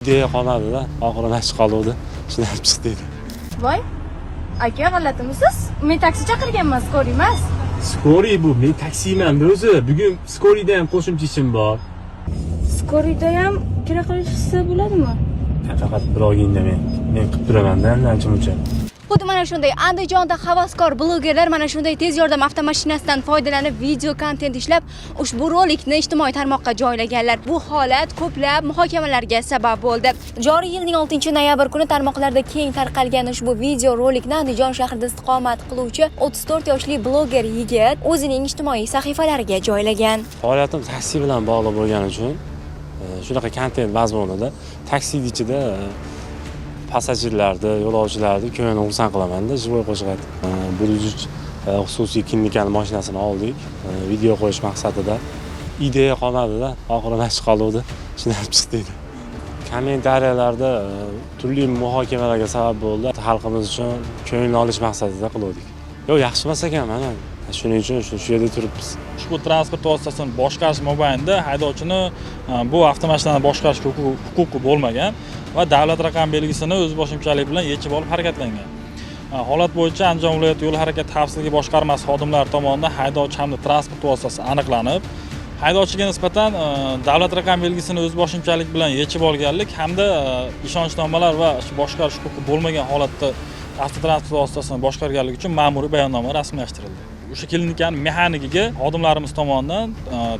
Deya qoladi-da, oxirida chiqoluvdi. Ishlab chiqdi. Voy, aka g'alatimisiz? Men taksi chaqirganman, skori emas. Skori bu, men taksiman o'zi. Bugun skorida ham qo'shimcha ishim bor. Skorida ham kira qilishsa bo'ladimi? Faqat bir oyingda men qilib turaman-da, ancha-muncha. Xuddi mana shunday Andijonda havaskor blogerlar mana shunday tez yordam avtomashinasidan foydalanib video kontent ishlab, ushbu rolikni ijtimoiy tarmoqqa joylaganlar. Bu holat ko'plab muhokamalarga sabab bo'ldi. Joriy yilning 6-noyabr kuni tarmoqlarda keng tarqalgan ushbu video rolikni Andijon shahrida istiqomat qiluvchi 34 yoshli bloger yigit o'zining ijtimoiy sahifalariga joylagan. Faoliyatim taksi bilan bog'liq bo'lgani uchun shunaqa kontent mazmunida taksi ichida passajirlarni, yo'lovchilarni ko'ngilini xursand qilaman-da, jivoy qo'shiq aytib. 103 xususiy klinikani mashinasini oldik. Video qo'yish maqsadida ideya qolmadi-da, oxirida chiqoluvdi. Ishlab chiqdi. Kommentariyalarda turli muhokamalarga sabab bo'ldi. Xalqimiz uchun ko'ngilni olish maqsadida qildik. Yo'q, yaxshi emas ekan mana. Shuning uchun shu yerda turibmiz. Ushbu transport vositasini boshqarish mobaynida haydovchini bu avtomashinani boshqarish huquqi bo'lmagan va davlat raqam belgisini o'z boshimchalik bilan yechib olib harakatlangan. Holat bo'yicha Andijon viloyati yo'l harakati xavfsizligi boshqarmasi xodimlari tomonidan haydovchi hamda transport vositasi aniqlanib, haydovchiga nisbatan davlat raqam belgisini o'z boshimchalik bilan yechib olganlik hamda ishonchnomalar va boshqarish huquqi bo'lmagan holatda avtotransport vositasini boshqarganlik uchun ma'muriy bayonnoma rasmiylashtirildi. O'sha klinikaning mexanikiga xodimlarimiz tomonidan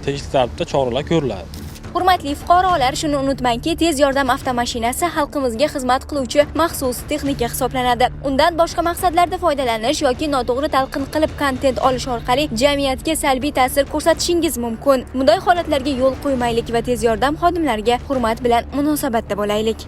tegishli tartibda choralar ko'riladi. Hurmatli fuqarolar, shuni unutmangki, tez yordam avtomashinasi xalqimizga xizmat qiluvchi maxsus texnika hisoblanadi. Undan boshqa maqsadlarda foydalanish yoki noto'g'ri talqin qilib kontent olish orqali jamiyatga salbiy ta'sir ko'rsatishingiz mumkin. Bunday holatlarga yo'l qo'ymaylik va tez yordam xodimlariga hurmat bilan munosabatda bo'laylik.